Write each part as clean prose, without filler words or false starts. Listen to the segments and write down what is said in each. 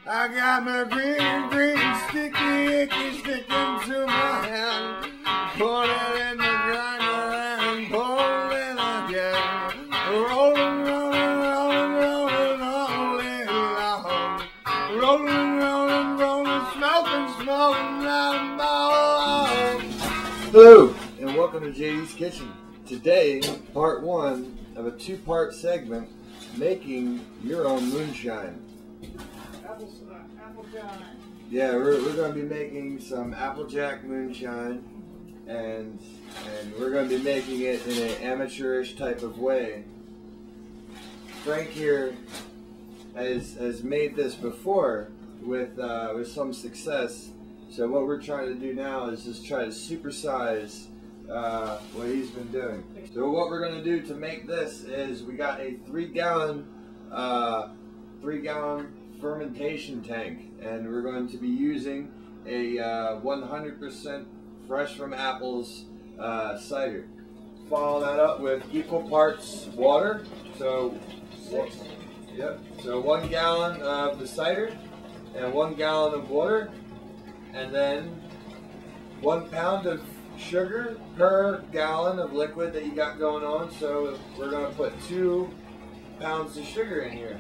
I got my green sticky icky sticking to my hand. Put it in the grinder and pull it again. Rolling, rolling, rolling, rolling, rolling, rolling, rolling, rolling, smoking, smoking, round ball. Hello, and welcome to JD's Kitchen. Today, part one of a two-part segment, making your own moonshine. Applejack. Yeah, we're going to be making some Applejack moonshine, and we're going to be making it in an amateurish type of way. Frank here has made this before with some success. So what we're trying to do now is just try to supersize what he's been doing. So what we're going to do to make this is we got a 3-gallon fermentation tank, and we're going to be using a 100% fresh from apples cider. Follow that up with equal parts water. So yep. So 1 gallon of the cider and 1 gallon of water, and then 1 pound of sugar per gallon of liquid that you got going on. So we're going to put 2 pounds of sugar in here,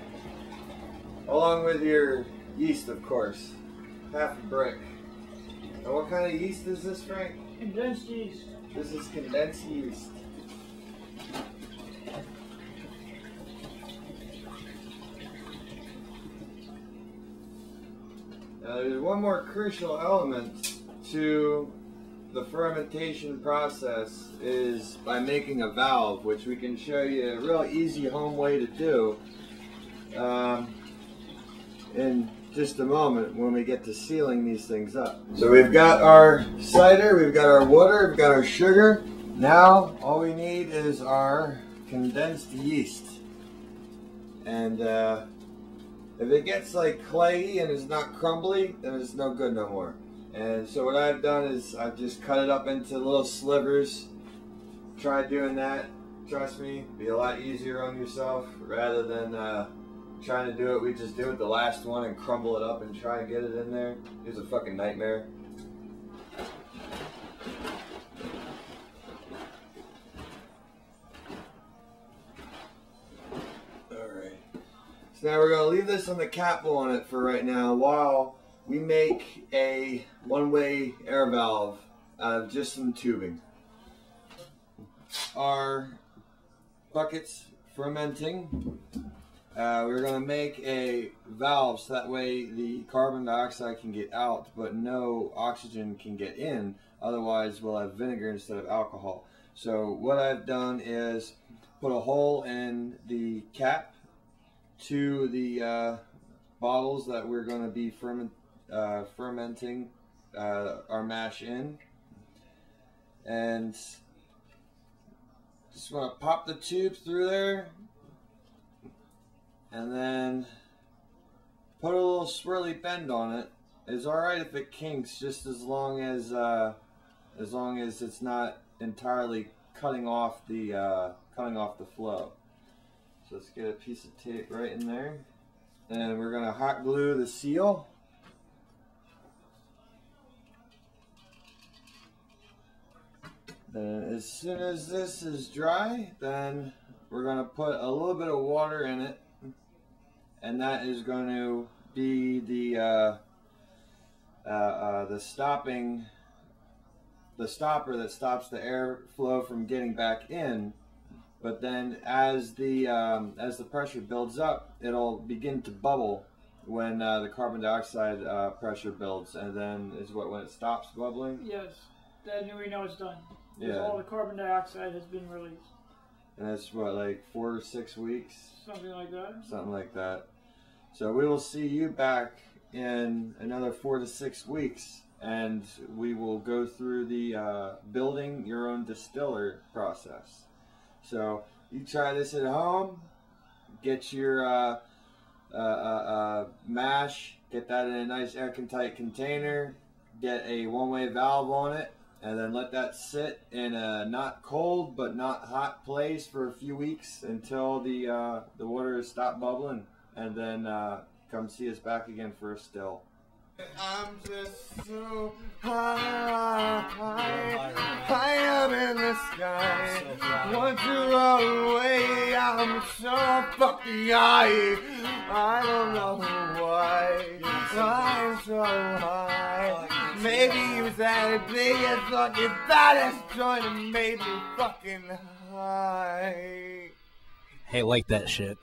along with your yeast, of course, half a brick. Now, what kind of yeast is this, Frank? Condensed yeast. This is condensed yeast. Now, there's one more crucial element to the fermentation process, is by making a valve, which we can show you a real easy home way to do in just a moment when we get to sealing these things up. So we've got our cider, we've got our water, we've got our sugar. Now all we need is our condensed yeast. And if it gets like clayey and is not crumbly, then it's no good no more. And so what I've done is I've just cut it up into little slivers. Try doing that. Trust me, it'd be a lot easier on yourself rather than trying to do it. We just do it the last one and crumble it up and try and get it in there. It's a fucking nightmare. Alright. So now we're going to leave this on the capsule on it for right now while we make a one-way air valve out of just some tubing. Our bucket's fermenting. We're going to make a valve so that way the carbon dioxide can get out, but no oxygen can get in. Otherwise, we'll have vinegar instead of alcohol. So what I've done is put a hole in the cap to the bottles that we're going to be fermenting our mash in, and just want to pop the tube through there, and then put a little swirly bend on it. It's alright if it kinks, just as long as it's not entirely cutting off the flow. So let's get a piece of tape right in there, and we're gonna hot glue the seal. Then as soon as this is dry, then we're going to put a little bit of water in it, and that is going to be the stopper that stops the airflow from getting back in. But then as the pressure builds up, it'll begin to bubble when the carbon dioxide pressure builds, and then when it stops bubbling. Yes, then we know it's done. Yeah. All the carbon dioxide has been released. And that's what, like 4 to 6 weeks? Something like that. Something like that. So we will see you back in another 4 to 6 weeks, and we will go through the building your own distiller process. So you try this at home, get your mash, get that in a nice airtight container, get a one-way valve on it, and then let that sit in a not cold but not hot place for a few weeks until the water has stopped bubbling, and then come see us back again for a still. I'm just so high, high up in the sky. Want to run away, I'm so fucking high. I don't know why I'm so high. Maybe it was that biggest fucking baddest joint that made me fucking high. Hey, like that shit.